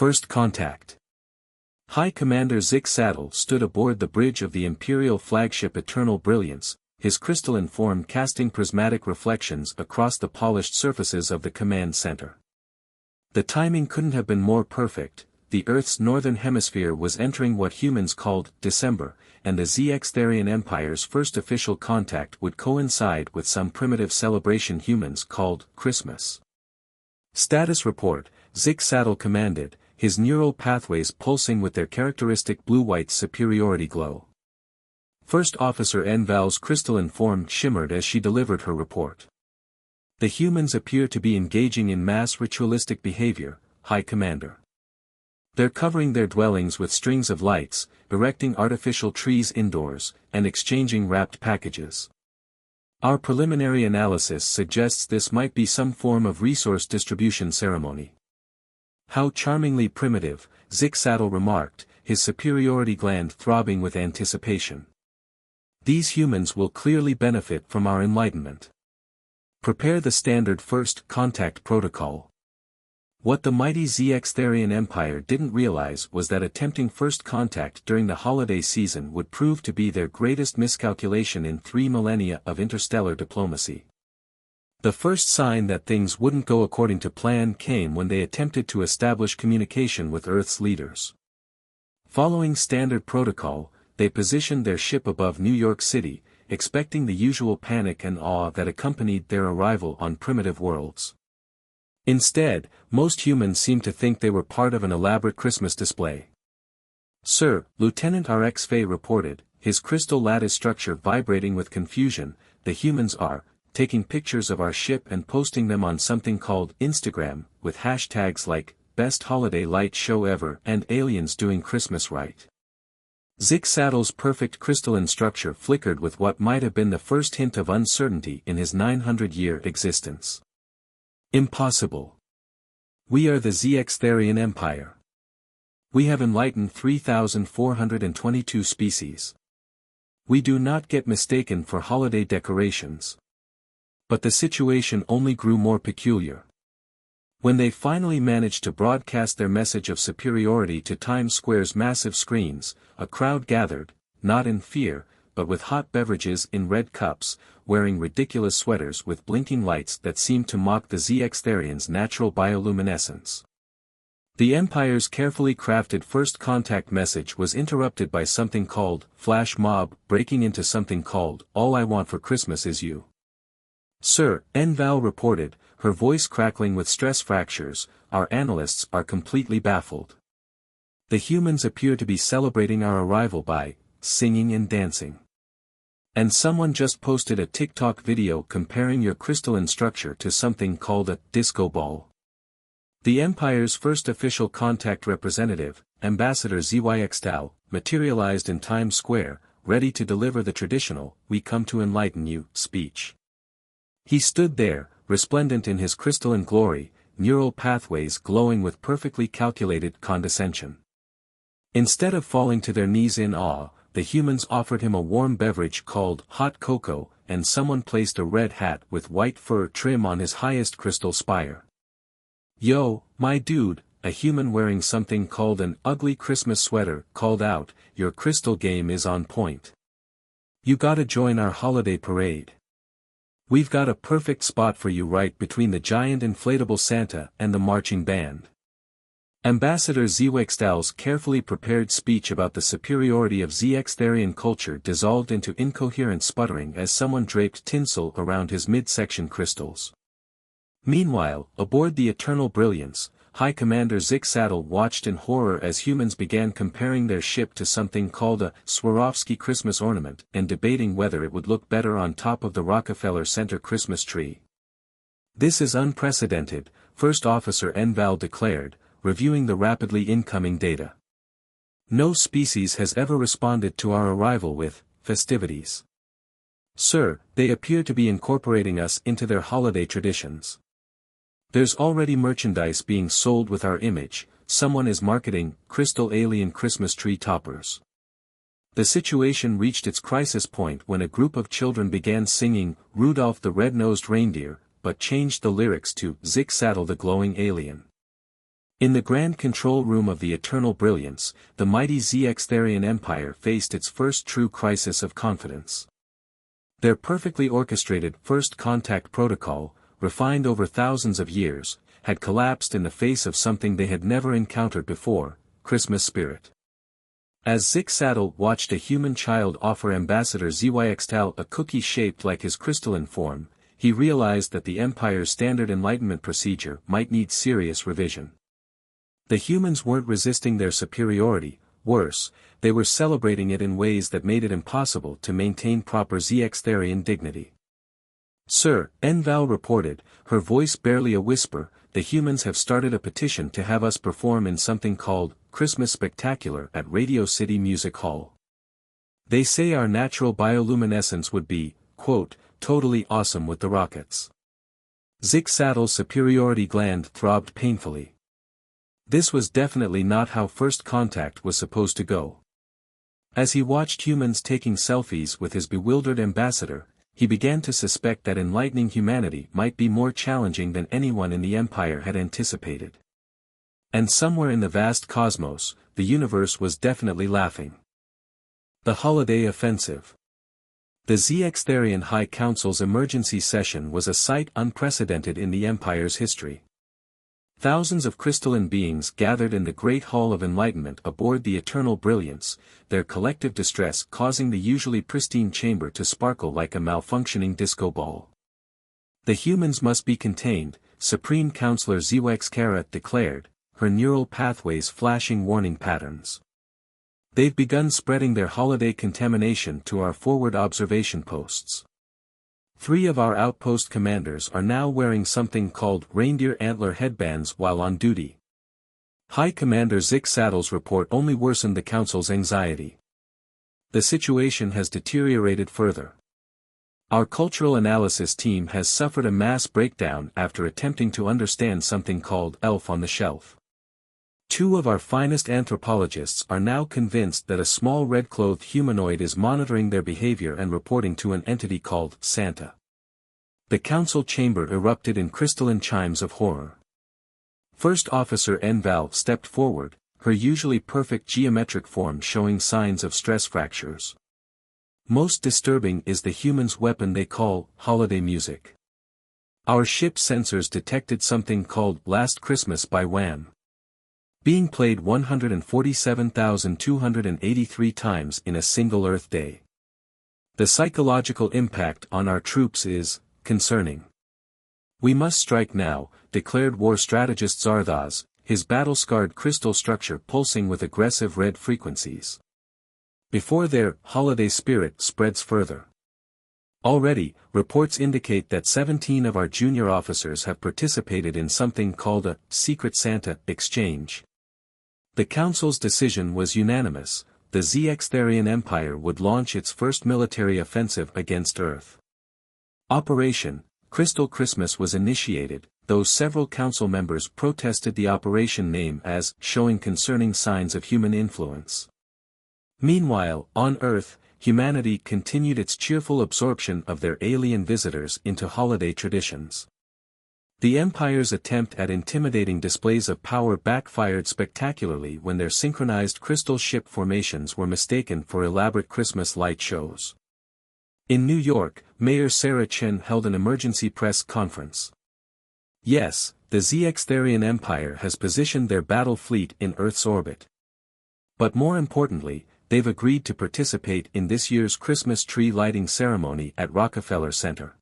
First Contact. High Commander Zx'tharian stood aboard the bridge of the Imperial flagship Eternal Brilliance, his crystalline form casting prismatic reflections across the polished surfaces of the command center. The timing couldn't have been more perfect. The Earth's northern hemisphere was entering what humans called December, and the Zx'tharian Empire's first official contact would coincide with some primitive celebration humans called Christmas. Status report, Zx'tharian commanded, his neural pathways pulsing with their characteristic blue-white superiority glow. First Officer Enval's crystalline form shimmered as she delivered her report. The humans appear to be engaging in mass ritualistic behavior, High Commander. They're covering their dwellings with strings of lights, erecting artificial trees indoors, and exchanging wrapped packages. Our preliminary analysis suggests this might be some form of resource distribution ceremony. How charmingly primitive, Zx'tharian remarked, his superiority gland throbbing with anticipation. These humans will clearly benefit from our enlightenment. Prepare the standard first contact protocol. What the mighty Zx'tharian Empire didn't realize was that attempting first contact during the holiday season would prove to be their greatest miscalculation in 3 millennia of interstellar diplomacy. The first sign that things wouldn't go according to plan came when they attempted to establish communication with Earth's leaders. Following standard protocol, they positioned their ship above New York City, expecting the usual panic and awe that accompanied their arrival on primitive worlds. Instead, most humans seemed to think they were part of an elaborate Christmas display. Sir, Lieutenant RX Fay reported, his crystal lattice structure vibrating with confusion, the humans are taking pictures of our ship and posting them on something called Instagram, with hashtags like, best holiday light show ever and aliens doing Christmas right. Zx'tharian's perfect crystalline structure flickered with what might have been the first hint of uncertainty in his 900-year existence. Impossible. We are the Zx'tharian Empire. We have enlightened 3,422 species. We do not get mistaken for holiday decorations. But the situation only grew more peculiar. When they finally managed to broadcast their message of superiority to Times Square's massive screens, a crowd gathered, not in fear, but with hot beverages in red cups, wearing ridiculous sweaters with blinking lights that seemed to mock the Zx'tharians' natural bioluminescence. The Empire's carefully crafted first contact message was interrupted by something called flash mob breaking into something called All I Want for Christmas Is You. Sir, Enval reported, her voice crackling with stress fractures, our analysts are completely baffled. The humans appear to be celebrating our arrival by singing and dancing. And someone just posted a TikTok video comparing your crystalline structure to something called a disco ball. The Empire's first official contact representative, Ambassador Zx'tharian, materialized in Times Square, ready to deliver the traditional, "We come to enlighten you," speech. He stood there, resplendent in his crystalline glory, neural pathways glowing with perfectly calculated condescension. Instead of falling to their knees in awe, the humans offered him a warm beverage called hot cocoa, and someone placed a red hat with white fur trim on his highest crystal spire. "Yo, my dude," a human wearing something called an ugly Christmas sweater called out, "your crystal game is on point. You gotta join our holiday parade. We've got a perfect spot for you right between the giant inflatable Santa and the marching band." Ambassador Zx'tharian's carefully prepared speech about the superiority of Zx'tharian culture dissolved into incoherent sputtering as someone draped tinsel around his midsection crystals. Meanwhile, aboard the Eternal Brilliance, High Commander Zx'tharian watched in horror as humans began comparing their ship to something called a Swarovski Christmas ornament and debating whether it would look better on top of the Rockefeller Center Christmas tree. "This is unprecedented," First Officer Enval declared, reviewing the rapidly incoming data. "No species has ever responded to our arrival with festivities. Sir, they appear to be incorporating us into their holiday traditions. There's already merchandise being sold with our image, someone is marketing crystal alien Christmas tree toppers." The situation reached its crisis point when a group of children began singing Rudolph the Red-Nosed Reindeer, but changed the lyrics to Zx'tharian the Glowing Alien. In the grand control room of the Eternal Brilliance, the mighty Zx'tharian Empire faced its first true crisis of confidence. Their perfectly orchestrated first contact protocol, refined over thousands of years, had collapsed in the face of something they had never encountered before: Christmas spirit. As Zx'tharian watched a human child offer Ambassador Zx'tharian a cookie shaped like his crystalline form, he realized that the Empire's standard enlightenment procedure might need serious revision. The humans weren't resisting their superiority; worse, they were celebrating it in ways that made it impossible to maintain proper Zx'tharian dignity. "Sir," Enval reported, her voice barely a whisper, "the humans have started a petition to have us perform in something called Christmas Spectacular at Radio City Music Hall. They say our natural bioluminescence would be, quote, totally awesome with the rockets." Zx'tharian's superiority gland throbbed painfully. This was definitely not how first contact was supposed to go. As he watched humans taking selfies with his bewildered ambassador, he began to suspect that enlightening humanity might be more challenging than anyone in the Empire had anticipated. And somewhere in the vast cosmos, the universe was definitely laughing. The Holiday Offensive. The Zx'tharian High Council's emergency session was a sight unprecedented in the Empire's history. Thousands of crystalline beings gathered in the Great Hall of Enlightenment aboard the Eternal Brilliance, their collective distress causing the usually pristine chamber to sparkle like a malfunctioning disco ball. "The humans must be contained," Supreme Counselor Zx'tharian declared, her neural pathways flashing warning patterns. "They've begun spreading their holiday contamination to our forward observation posts. 3 of our outpost commanders are now wearing something called reindeer antler headbands while on duty." High Commander Zx'tharian's report only worsened the Council's anxiety. "The situation has deteriorated further. Our cultural analysis team has suffered a mass breakdown after attempting to understand something called elf on the shelf. 2 of our finest anthropologists are now convinced that a small red-clothed humanoid is monitoring their behavior and reporting to an entity called Santa." The council chamber erupted in crystalline chimes of horror. First Officer Enval stepped forward, her usually perfect geometric form showing signs of stress fractures. "Most disturbing is the humans' weapon they call holiday music. Our ship sensors detected something called Last Christmas by Wham! Being played 147,283 times in a single Earth day. The psychological impact on our troops is concerning. We must strike now," declared war strategist Zx'tharian, his battle-scarred crystal structure pulsing with aggressive red frequencies. "Before their holiday spirit spreads further." Already, reports indicate that 17 of our junior officers have participated in something called a Secret Santa exchange. The Council's decision was unanimous: the Zx'tharian Empire would launch its first military offensive against Earth. Operation Crystal Christmas was initiated, though several council members protested the operation name as showing concerning signs of human influence. Meanwhile, on Earth, humanity continued its cheerful absorption of their alien visitors into holiday traditions. The Empire's attempt at intimidating displays of power backfired spectacularly when their synchronized crystal ship formations were mistaken for elaborate Christmas light shows. In New York, Mayor Sarah Chen held an emergency press conference. "Yes, the Zx'tharian Empire has positioned their battle fleet in Earth's orbit. But more importantly, they've agreed to participate in this year's Christmas tree lighting ceremony at Rockefeller Center.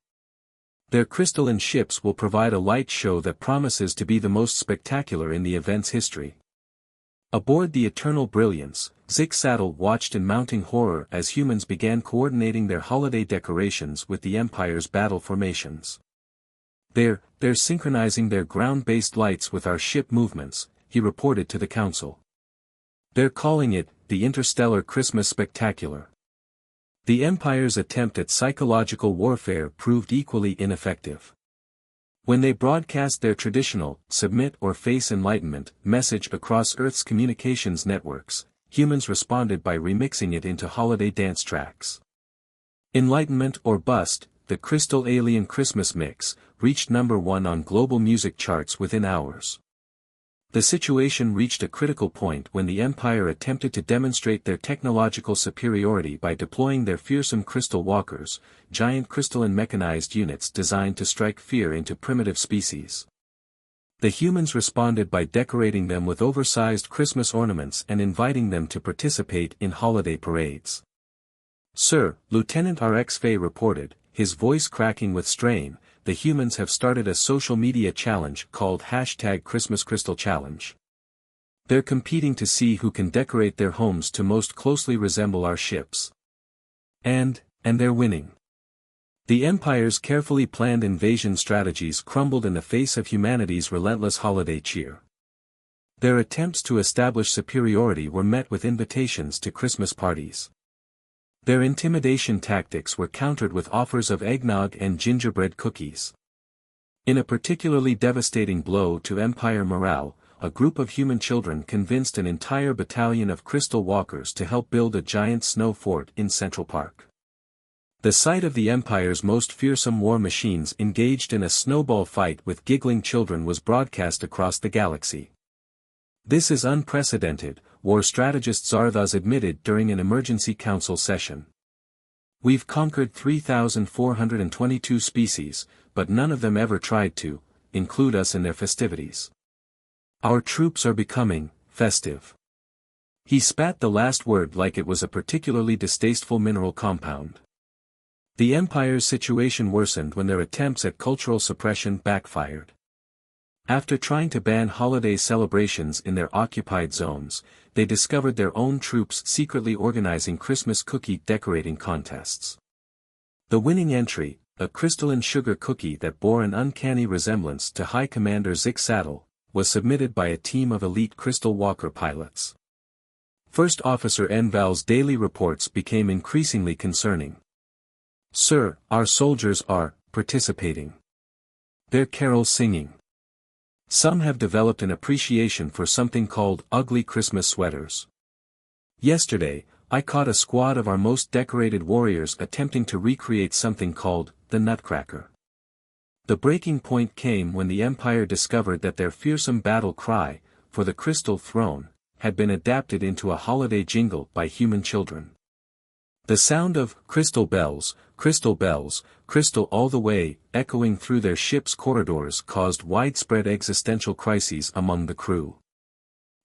Their crystalline ships will provide a light show that promises to be the most spectacular in the event's history." Aboard the Eternal Brilliance, Zx'tharian watched in mounting horror as humans began coordinating their holiday decorations with the Empire's battle formations. They're synchronizing their ground-based lights with our ship movements," he reported to the Council. "They're calling it the Interstellar Christmas Spectacular." The Empire's attempt at psychological warfare proved equally ineffective. When they broadcast their traditional "submit or face enlightenment" message across Earth's communications networks, humans responded by remixing it into holiday dance tracks. "Enlightenment or Bust," the Crystal Alien Christmas mix, reached #1 on global music charts within hours. The situation reached a critical point when the Empire attempted to demonstrate their technological superiority by deploying their fearsome crystal walkers, giant crystalline mechanized units designed to strike fear into primitive species. The humans responded by decorating them with oversized Christmas ornaments and inviting them to participate in holiday parades. "Sir," Lieutenant RX Fay reported, his voice cracking with strain, "the humans have started a social media challenge called #ChristmasCrystalChallenge. They're competing to see who can decorate their homes to most closely resemble our ships. And they're winning." The Empire's carefully planned invasion strategies crumbled in the face of humanity's relentless holiday cheer. Their attempts to establish superiority were met with invitations to Christmas parties. Their intimidation tactics were countered with offers of eggnog and gingerbread cookies. In a particularly devastating blow to Empire morale, a group of human children convinced an entire battalion of crystal walkers to help build a giant snow fort in Central Park. The sight of the Empire's most fearsome war machines engaged in a snowball fight with giggling children was broadcast across the galaxy. "This is unprecedented," war strategist Xx'tharian admitted during an emergency council session. "We've conquered 3,422 species, but none of them ever tried to include us in their festivities. Our troops are becoming festive." He spat the last word like it was a particularly distasteful mineral compound. The Empire's situation worsened when their attempts at cultural suppression backfired. After trying to ban holiday celebrations in their occupied zones, they discovered their own troops secretly organizing Christmas cookie decorating contests. The winning entry, a crystalline sugar cookie that bore an uncanny resemblance to High Commander Zx'tharian, was submitted by a team of elite Crystal Walker pilots. First Officer Enval's daily reports became increasingly concerning. "Sir, our soldiers are participating. They're carol singing. Some have developed an appreciation for something called ugly Christmas sweaters. Yesterday, I caught a squad of our most decorated warriors attempting to recreate something called the Nutcracker." The breaking point came when the Empire discovered that their fearsome battle cry, for the Crystal Throne, had been adapted into a holiday jingle by human children. The sound of crystal bells, crystal all the way," echoing through their ship's corridors caused widespread existential crises among the crew.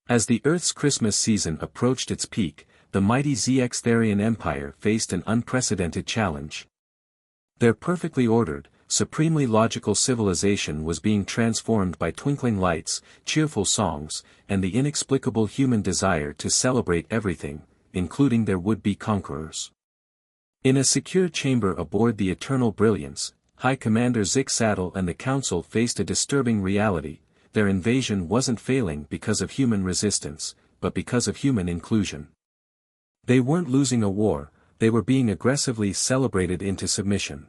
As the Earth's Christmas season approached its peak, the mighty Zx'tharian Empire faced an unprecedented challenge. Their perfectly ordered, supremely logical civilization was being transformed by twinkling lights, cheerful songs, and the inexplicable human desire to celebrate everything, including their would-be conquerors. In a secure chamber aboard the Eternal Brilliance, High Commander Zx'tharian and the Council faced a disturbing reality: their invasion wasn't failing because of human resistance, but because of human inclusion. They weren't losing a war, they were being aggressively celebrated into submission.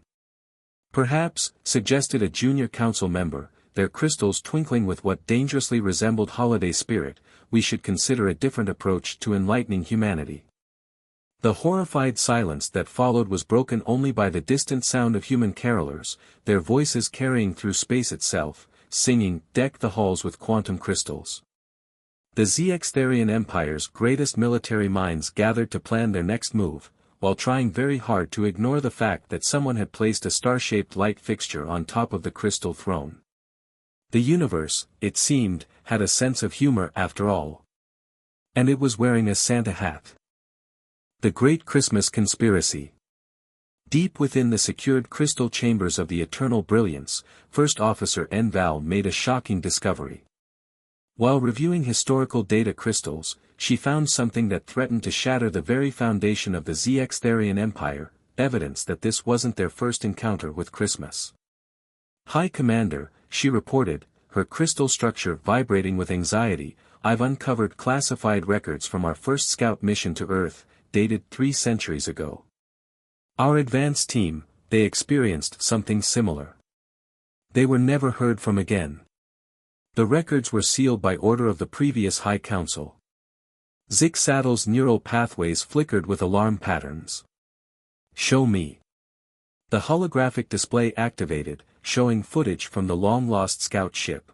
"Perhaps," suggested a junior council member, their crystals twinkling with what dangerously resembled holiday spirit, "we should consider a different approach to enlightening humanity." The horrified silence that followed was broken only by the distant sound of human carolers, their voices carrying through space itself, singing, "Deck the halls with quantum crystals." The Zx'tharian Empire's greatest military minds gathered to plan their next move, while trying very hard to ignore the fact that someone had placed a star-shaped light fixture on top of the crystal throne. The universe, it seemed, had a sense of humor after all. And it was wearing a Santa hat. The Great Christmas Conspiracy. Deep within the secured crystal chambers of the Eternal Brilliance, First Officer Enval made a shocking discovery. While reviewing historical data crystals, she found something that threatened to shatter the very foundation of the Zx'tharian Empire, evidence that this wasn't their first encounter with Christmas. "High Commander," she reported, her crystal structure vibrating with anxiety, "I've uncovered classified records from our first scout mission to Earth, dated 3 centuries ago. Our advance team, they experienced something similar. They were never heard from again. The records were sealed by order of the previous High Council." Zx'tharian's neural pathways flickered with alarm patterns. "Show me." The holographic display activated, showing footage from the long-lost scout ship.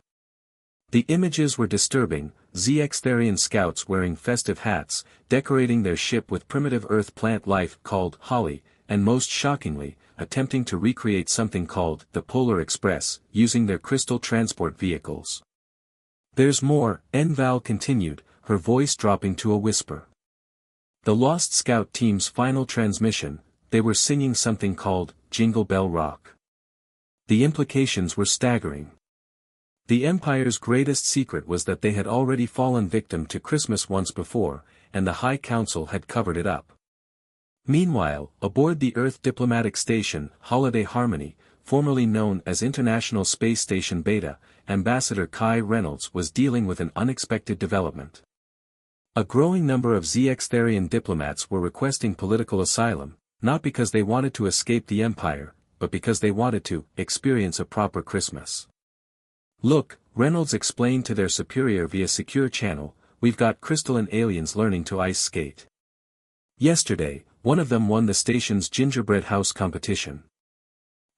The images were disturbing: Zx'tharian scouts wearing festive hats, decorating their ship with primitive earth plant life called holly, and most shockingly, attempting to recreate something called the Polar Express, using their crystal transport vehicles. "There's more," Enval continued, her voice dropping to a whisper. The Lost Scout team's final transmission, they were singing something called Jingle Bell Rock. The implications were staggering. The Empire's greatest secret was that they had already fallen victim to Christmas once before, and the High Council had covered it up. Meanwhile, aboard the Earth diplomatic station, Holiday Harmony, formerly known as International Space Station Beta, Ambassador Kai Reynolds was dealing with an unexpected development. A growing number of Zx'tharian diplomats were requesting political asylum, not because they wanted to escape the Empire, but because they wanted to experience a proper Christmas. "Look," Reynolds explained to their superior via secure channel, "we've got crystalline aliens learning to ice skate. Yesterday, one of them won the station's gingerbread house competition.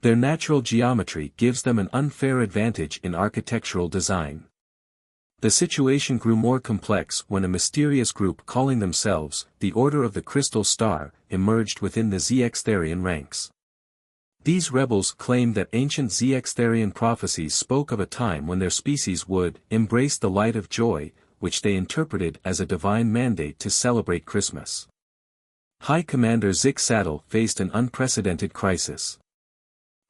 Their natural geometry gives them an unfair advantage in architectural design." The situation grew more complex when a mysterious group calling themselves the Order of the Crystal Star emerged within the Zx'tharian ranks. These rebels claimed that ancient Zx'tharian prophecies spoke of a time when their species would embrace the light of joy, which they interpreted as a divine mandate to celebrate Christmas. High Commander Zx'tharian faced an unprecedented crisis.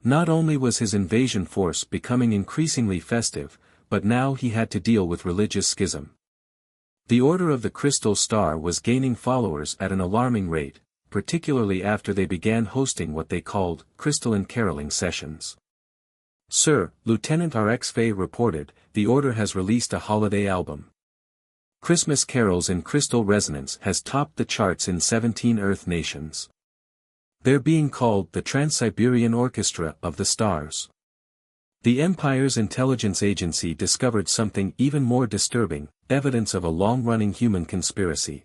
Not only was his invasion force becoming increasingly festive, but now he had to deal with religious schism. The Order of the Crystal Star was gaining followers at an alarming rate, particularly after they began hosting what they called crystalline caroling sessions. "Sir," Lieutenant Rxfay reported, "the Order has released a holiday album. Christmas carols in crystal resonance has topped the charts in 17 Earth nations. They're being called the Trans-Siberian Orchestra of the Stars." The Empire's intelligence agency discovered something even more disturbing, evidence of a long-running human conspiracy.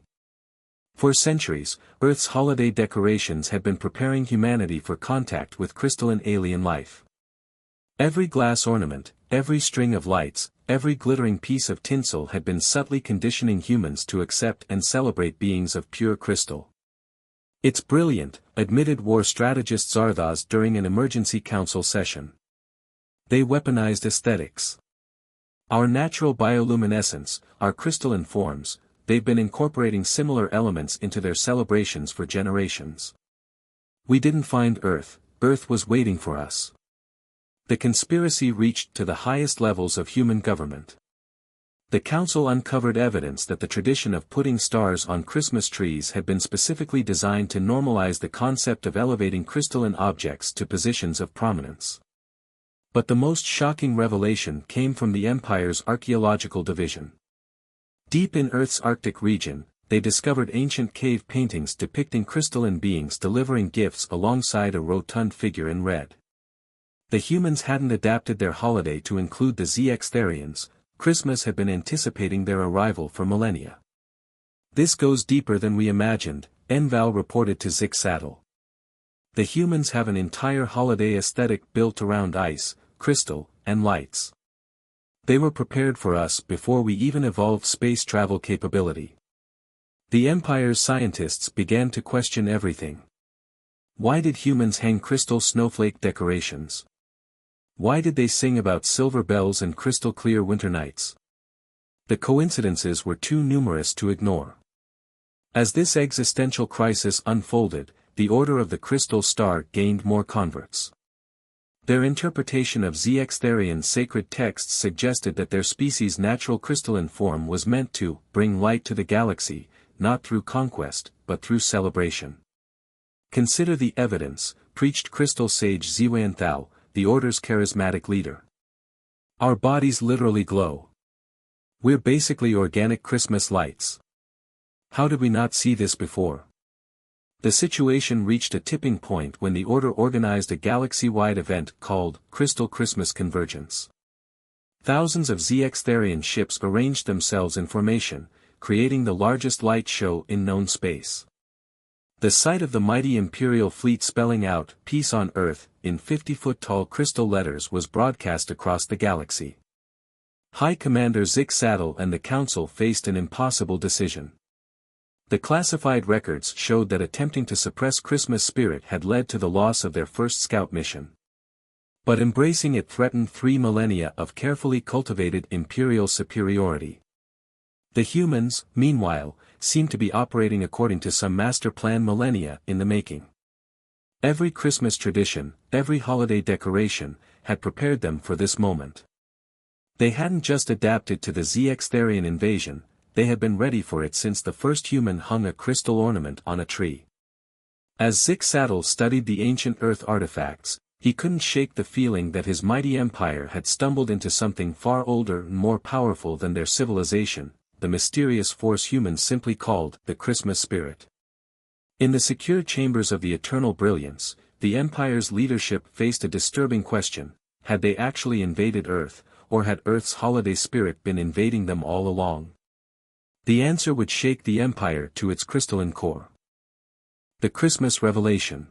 For centuries, Earth's holiday decorations had been preparing humanity for contact with crystalline alien life. Every glass ornament, every string of lights, every glittering piece of tinsel had been subtly conditioning humans to accept and celebrate beings of pure crystal. "It's brilliant," admitted war strategist Zx'tharian during an emergency council session. "They weaponized aesthetics. Our natural bioluminescence, our crystalline forms, they've been incorporating similar elements into their celebrations for generations. We didn't find Earth, Earth was waiting for us." The conspiracy reached to the highest levels of human government. The council uncovered evidence that the tradition of putting stars on Christmas trees had been specifically designed to normalize the concept of elevating crystalline objects to positions of prominence. But the most shocking revelation came from the Empire's archaeological division. Deep in Earth's Arctic region, they discovered ancient cave paintings depicting crystalline beings delivering gifts alongside a rotund figure in red. The humans hadn't adapted their holiday to include the Zx'tharians. Christmas had been anticipating their arrival for millennia. "This goes deeper than we imagined," Enval reported to Zx'tharian. "The humans have an entire holiday aesthetic built around ice, crystal, and lights. They were prepared for us before we even evolved space travel capability." The Empire's scientists began to question everything. Why did humans hang crystal snowflake decorations? Why did they sing about silver bells and crystal-clear winter nights? The coincidences were too numerous to ignore. As this existential crisis unfolded, the Order of the Crystal Star gained more converts. Their interpretation of Zx'tharian sacred texts suggested that their species' natural crystalline form was meant to bring light to the galaxy, not through conquest, but through celebration. "Consider the evidence," preached crystal sage Zx'tharian, the Order's charismatic leader. "Our bodies literally glow. We're basically organic Christmas lights. How did we not see this before?" The situation reached a tipping point when the Order organized a galaxy-wide event called Crystal Christmas Convergence. Thousands of Zx'tharian ships arranged themselves in formation, creating the largest light show in known space. The sight of the mighty Imperial fleet spelling out "Peace on Earth" in 50-foot-tall crystal letters was broadcast across the galaxy. High Commander Zx'tharian and the Council faced an impossible decision. The classified records showed that attempting to suppress Christmas spirit had led to the loss of their first scout mission. But embracing it threatened 3 millennia of carefully cultivated imperial superiority. The humans, meanwhile, seemed to be operating according to some master plan millennia in the making. Every Christmas tradition, every holiday decoration, had prepared them for this moment. They hadn't just adapted to the Zx'tharian invasion, they had been ready for it since the first human hung a crystal ornament on a tree. As Zx'tharian studied the ancient Earth artifacts, he couldn't shake the feeling that his mighty empire had stumbled into something far older and more powerful than their civilization, the mysterious force humans simply called the Christmas spirit. In the secure chambers of the eternal brilliance, the Empire's leadership faced a disturbing question: had they actually invaded Earth, or had Earth's holiday spirit been invading them all along? The answer would shake the Empire to its crystalline core. The Christmas Revelation.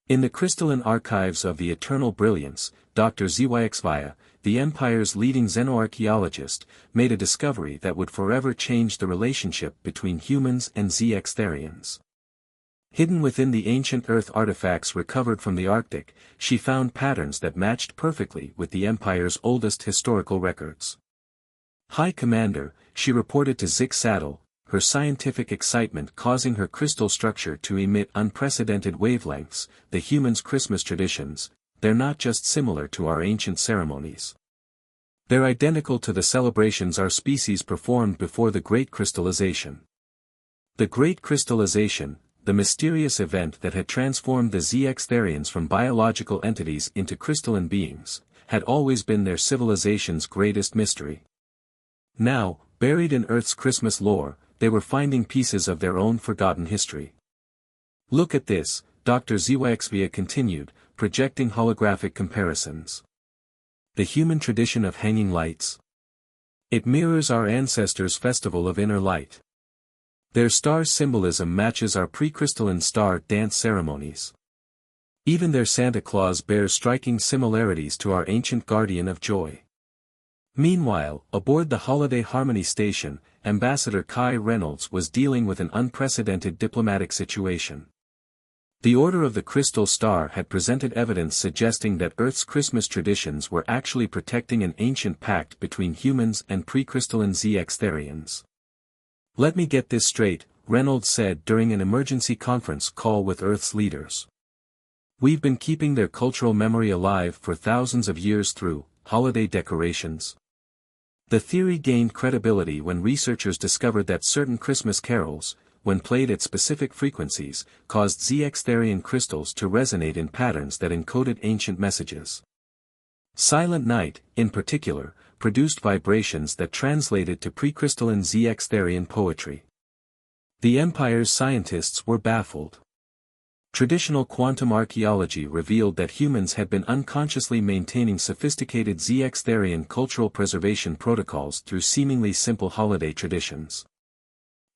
In the crystalline archives of the eternal brilliance, Dr. Zx'tharian, the Empire's leading xenoarchaeologist, made a discovery that would forever change the relationship between humans and Zx'tharians. Hidden within the ancient Earth artifacts recovered from the Arctic, she found patterns that matched perfectly with the Empire's oldest historical records. High Commander, she reported to Zx'tharian, her scientific excitement causing her crystal structure to emit unprecedented wavelengths. The humans' Christmas traditions, they're not just similar to our ancient ceremonies. They're identical to the celebrations our species performed before the Great Crystallization. The Great Crystallization, the mysterious event that had transformed the Zx'tharians from biological entities into crystalline beings, had always been their civilization's greatest mystery. Now, buried in Earth's Christmas lore, they were finding pieces of their own forgotten history. Look at this, Dr. Zx'tharian continued, projecting holographic comparisons. The human tradition of hanging lights. It mirrors our ancestors' festival of inner light. Their star symbolism matches our pre-crystalline star dance ceremonies. Even their Santa Claus bears striking similarities to our ancient guardian of joy. Meanwhile, aboard the Holiday Harmony station, Ambassador Kai Reynolds was dealing with an unprecedented diplomatic situation. The Order of the Crystal Star had presented evidence suggesting that Earth's Christmas traditions were actually protecting an ancient pact between humans and pre-crystalline Zx'tharians. "Let me get this straight," Reynolds said during an emergency conference call with Earth's leaders. "We've been keeping their cultural memory alive for thousands of years through holiday decorations." The theory gained credibility when researchers discovered that certain Christmas carols, when played at specific frequencies, caused Zx'tharian crystals to resonate in patterns that encoded ancient messages. Silent Night, in particular, produced vibrations that translated to pre-crystalline Zx'tharian poetry. The Empire's scientists were baffled. Traditional quantum archaeology revealed that humans had been unconsciously maintaining sophisticated Zx'tharian cultural preservation protocols through seemingly simple holiday traditions.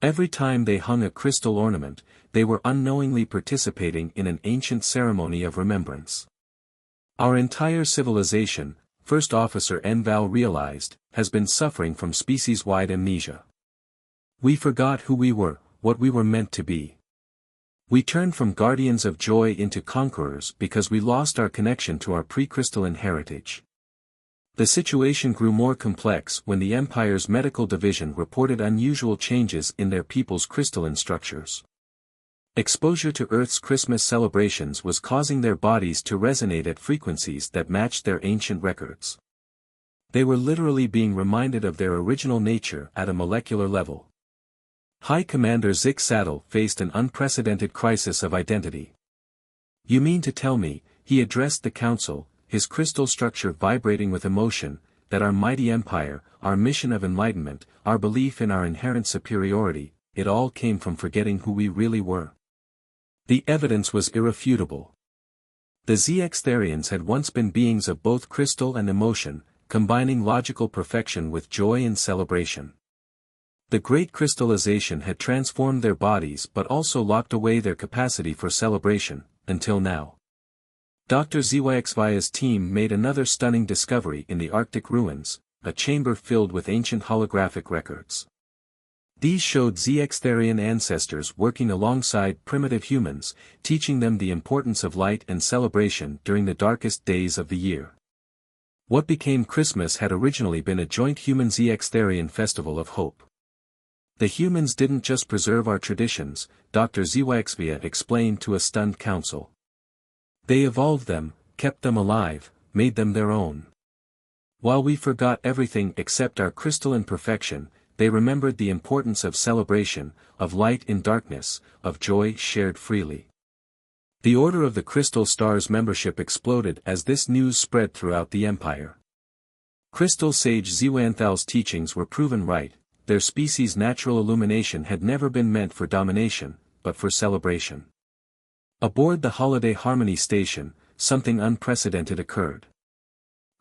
Every time they hung a crystal ornament, they were unknowingly participating in an ancient ceremony of remembrance. "Our entire civilization," First Officer Enval realized, "has been suffering from species-wide amnesia. We forgot who we were, what we were meant to be. We turned from guardians of joy into conquerors because we lost our connection to our pre-crystalline heritage." The situation grew more complex when the Empire's medical division reported unusual changes in their people's crystalline structures. Exposure to Earth's Christmas celebrations was causing their bodies to resonate at frequencies that matched their ancient records. They were literally being reminded of their original nature at a molecular level. High Commander Zx'tharian faced an unprecedented crisis of identity. "You mean to tell me," he addressed the council, his crystal structure vibrating with emotion, "that our mighty empire, our mission of enlightenment, our belief in our inherent superiority, it all came from forgetting who we really were?" The evidence was irrefutable. The Zx'tharians had once been beings of both crystal and emotion, combining logical perfection with joy and celebration. The Great Crystallization had transformed their bodies but also locked away their capacity for celebration, until now. Dr. Zx'tharian's team made another stunning discovery in the Arctic ruins. a chamber filled with ancient holographic records. These showed Zx'tharian ancestors working alongside primitive humans, teaching them the importance of light and celebration during the darkest days of the year. What became Christmas had originally been a joint human Zx'tharian festival of hope. The humans didn't just preserve our traditions, Dr. Zx'tharian explained to a stunned council. They evolved them, kept them alive, made them their own. While we forgot everything except our crystalline perfection, they remembered the importance of celebration, of light in darkness, of joy shared freely. The Order of the Crystal Stars membership exploded as this news spread throughout the empire. Crystal Sage Zx'tharian's teachings were proven right, their species' natural illumination had never been meant for domination, but for celebration. Aboard the Holiday Harmony Station, something unprecedented occurred.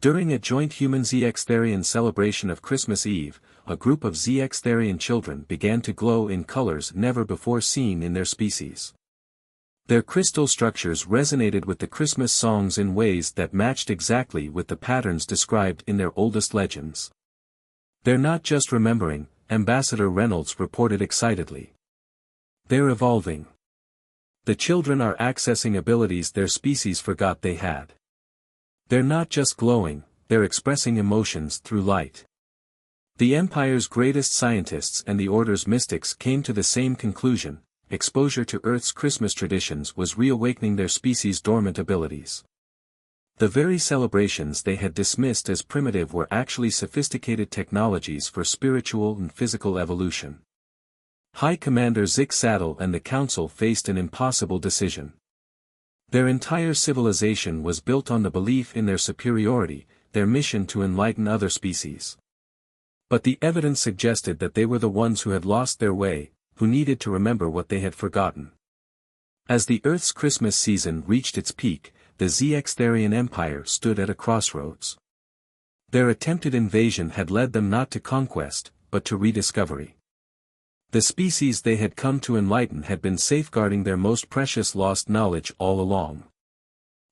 During a joint human Zx'tharian celebration of Christmas Eve, a group of Zx'tharian children began to glow in colors never before seen in their species. Their crystal structures resonated with the Christmas songs in ways that matched exactly with the patterns described in their oldest legends. They're not just remembering, Ambassador Reynolds reported excitedly. They're evolving. The children are accessing abilities their species forgot they had. They're not just glowing, they're expressing emotions through light. The Empire's greatest scientists and the Order's mystics came to the same conclusion: exposure to Earth's Christmas traditions was reawakening their species' dormant abilities. The very celebrations they had dismissed as primitive were actually sophisticated technologies for spiritual and physical evolution. High Commander Zx'tharian and the Council faced an impossible decision. Their entire civilization was built on the belief in their superiority, their mission to enlighten other species. But the evidence suggested that they were the ones who had lost their way, who needed to remember what they had forgotten. As the Earth's Christmas season reached its peak, the Zx'tharian Empire stood at a crossroads. Their attempted invasion had led them not to conquest, but to rediscovery. The species they had come to enlighten had been safeguarding their most precious lost knowledge all along.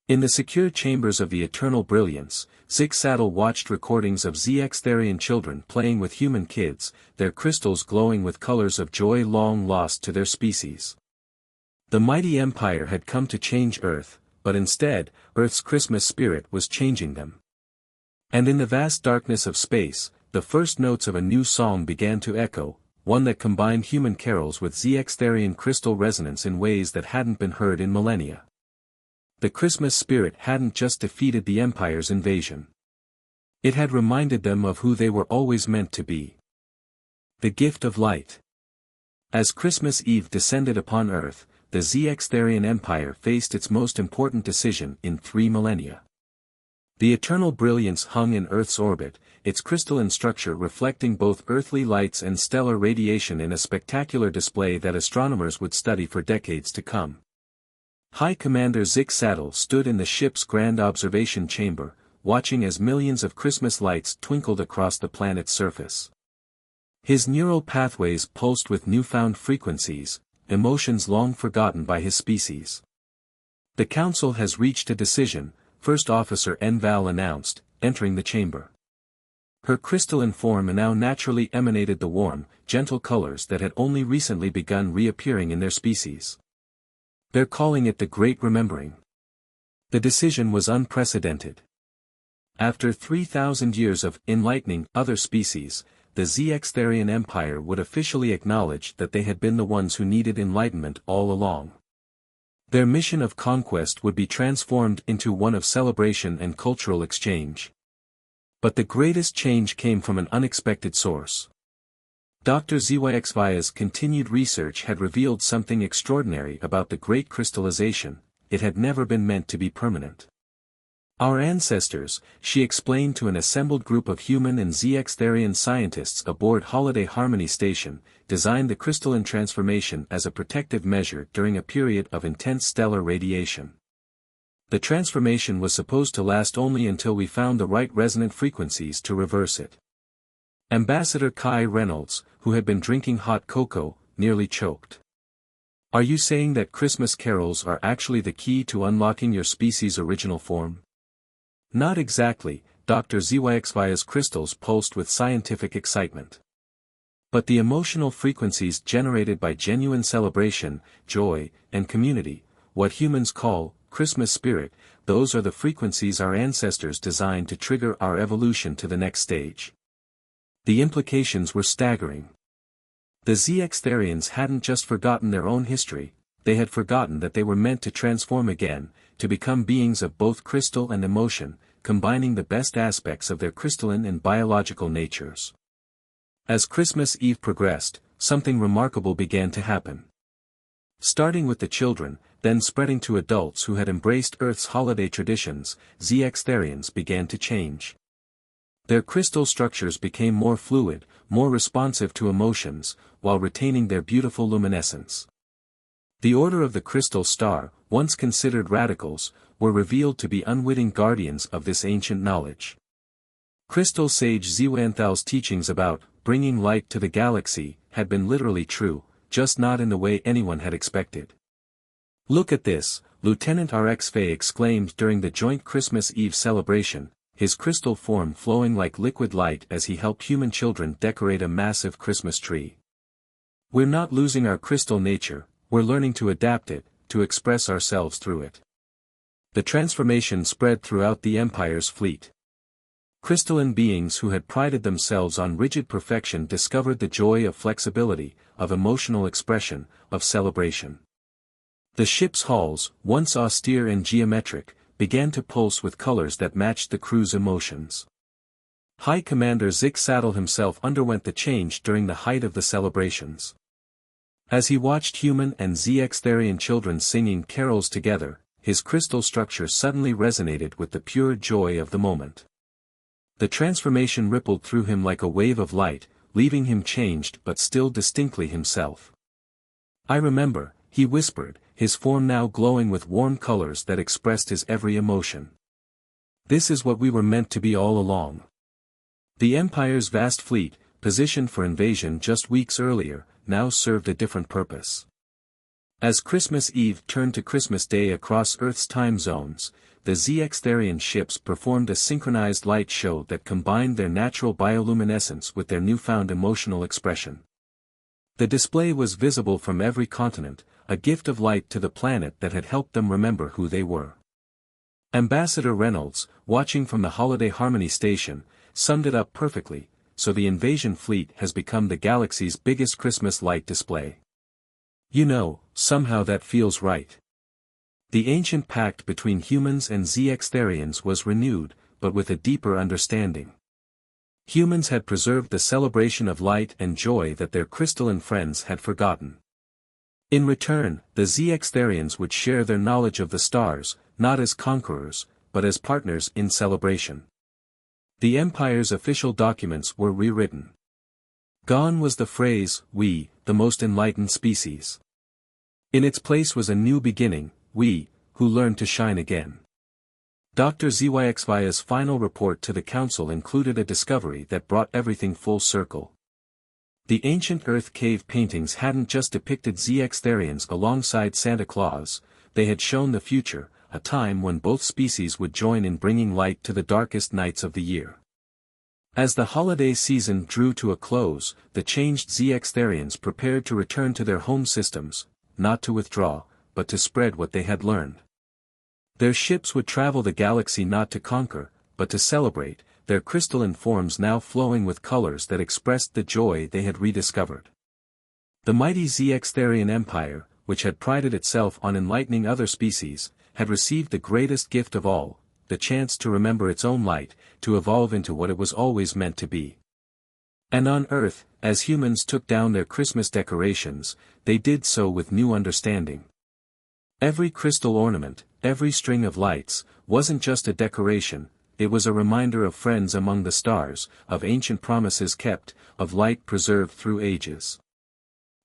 In the secure chambers of the eternal brilliance, Zx'tharian watched recordings of Zx'tharian children playing with human kids, their crystals glowing with colors of joy long lost to their species. The mighty empire had come to change Earth, but instead, Earth's Christmas spirit was changing them. And in the vast darkness of space, the first notes of a new song began to echo, one that combined human carols with Zx'tharian crystal resonance in ways that hadn't been heard in millennia. The Christmas spirit hadn't just defeated the Empire's invasion. It had reminded them of who they were always meant to be. The gift of light. As Christmas Eve descended upon Earth, the Zx'tharian Empire faced its most important decision in 3 millennia. The eternal brilliance hung in Earth's orbit, its crystalline structure reflecting both earthly lights and stellar radiation in a spectacular display that astronomers would study for decades to come. High Commander Zx'tharian stood in the ship's grand observation chamber, watching as millions of Christmas lights twinkled across the planet's surface. His neural pathways pulsed with newfound frequencies, emotions long forgotten by his species. The Council has reached a decision, First Officer Enval announced, entering the chamber. Her crystalline form now naturally emanated the warm, gentle colors that had only recently begun reappearing in their species. They're calling it the Great Remembering. The decision was unprecedented. After 3,000 years of enlightening other species, the Zx'tharian Empire would officially acknowledge that they had been the ones who needed enlightenment all along. Their mission of conquest would be transformed into one of celebration and cultural exchange. But the greatest change came from an unexpected source. Dr. Zx'tharian's continued research had revealed something extraordinary about the Great Crystallization: it had never been meant to be permanent. Our ancestors, she explained to an assembled group of human and Zx'tharian scientists aboard Holiday Harmony Station, designed the crystalline transformation as a protective measure during a period of intense stellar radiation. The transformation was supposed to last only until we found the right resonant frequencies to reverse it. Ambassador Kai Reynolds, who had been drinking hot cocoa, nearly choked. Are you saying that Christmas carols are actually the key to unlocking your species' original form? Not exactly, Dr. Zx'tharian's crystals pulsed with scientific excitement. But the emotional frequencies generated by genuine celebration, joy, and community, what humans call Christmas spirit, those are the frequencies our ancestors designed to trigger our evolution to the next stage. The implications were staggering. The Zx'tharians hadn't just forgotten their own history, they had forgotten that they were meant to transform again, to become beings of both crystal and emotion, combining the best aspects of their crystalline and biological natures. As Christmas Eve progressed, something remarkable began to happen. Starting with the children, then spreading to adults who had embraced Earth's holiday traditions, Zx'tharians began to change. Their crystal structures became more fluid, more responsive to emotions, while retaining their beautiful luminescence. The Order of the Crystal Star, once considered radicals, were revealed to be unwitting guardians of this ancient knowledge. Crystal sage Zx'tharian's teachings about bringing light to the galaxy had been literally true, just not in the way anyone had expected. "Look at this," Lieutenant Rx-Fay exclaimed during the joint Christmas Eve celebration, his crystal form flowing like liquid light as he helped human children decorate a massive Christmas tree. "We're not losing our crystal nature, we're learning to adapt it, to express ourselves through it." The transformation spread throughout the Empire's fleet. Crystalline beings who had prided themselves on rigid perfection discovered the joy of flexibility, of emotional expression, of celebration. The ship's hulls, once austere and geometric, began to pulse with colors that matched the crew's emotions. High Commander Zx'tharian himself underwent the change during the height of the celebrations. As he watched human and Zx'tharian children singing carols together, his crystal structure suddenly resonated with the pure joy of the moment. The transformation rippled through him like a wave of light, leaving him changed but still distinctly himself. "I remember," he whispered, his form now glowing with warm colors that expressed his every emotion. "This is what we were meant to be all along." The Empire's vast fleet, positioned for invasion just weeks earlier, now served a different purpose. As Christmas Eve turned to Christmas Day across Earth's time zones, the Zx'tharian ships performed a synchronized light show that combined their natural bioluminescence with their newfound emotional expression. The display was visible from every continent, a gift of light to the planet that had helped them remember who they were. Ambassador Reynolds, watching from the Holiday Harmony station, summed it up perfectly, "So the invasion fleet has become the galaxy's biggest Christmas light display. You know, somehow that feels right." The ancient pact between humans and Zx'tharians was renewed, but with a deeper understanding. Humans had preserved the celebration of light and joy that their crystalline friends had forgotten. In return, the Zx'tharians would share their knowledge of the stars, not as conquerors, but as partners in celebration. The Empire's official documents were rewritten. Gone was the phrase, "we, the most enlightened species." In its place was a new beginning, "we, who learned to shine again." Dr. Zx'tharian's final report to the Council included a discovery that brought everything full circle. The ancient Earth cave paintings hadn't just depicted Zx'tharians alongside Santa Claus, they had shown the future, a time when both species would join in bringing light to the darkest nights of the year. As the holiday season drew to a close, the changed Zx'tharians prepared to return to their home systems, not to withdraw, but to spread what they had learned. Their ships would travel the galaxy not to conquer, but to celebrate, their crystalline forms now flowing with colors that expressed the joy they had rediscovered. The mighty Zx'tharian Empire, which had prided itself on enlightening other species, had received the greatest gift of all, the chance to remember its own light, to evolve into what it was always meant to be. And on Earth, as humans took down their Christmas decorations, they did so with new understanding. Every crystal ornament, every string of lights, wasn't just a decoration, it was a reminder of friends among the stars, of ancient promises kept, of light preserved through ages.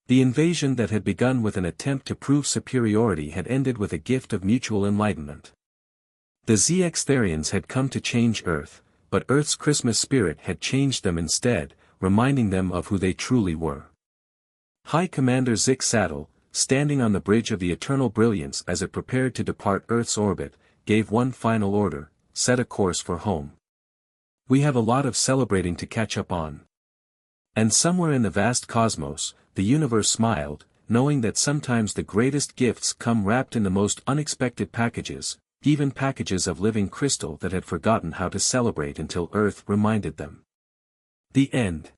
The invasion that had begun with an attempt to prove superiority had ended with a gift of mutual enlightenment. The Zx'tharians had come to change Earth, but Earth's Christmas spirit had changed them instead, reminding them of who they truly were. High Commander Zx'tharian, standing on the bridge of the eternal brilliance as it prepared to depart Earth's orbit, gave one final order, set a course for home. We have a lot of celebrating to catch up on. And somewhere in the vast cosmos, the universe smiled, knowing that sometimes the greatest gifts come wrapped in the most unexpected packages, even packages of living crystal that had forgotten how to celebrate until Earth reminded them. The end.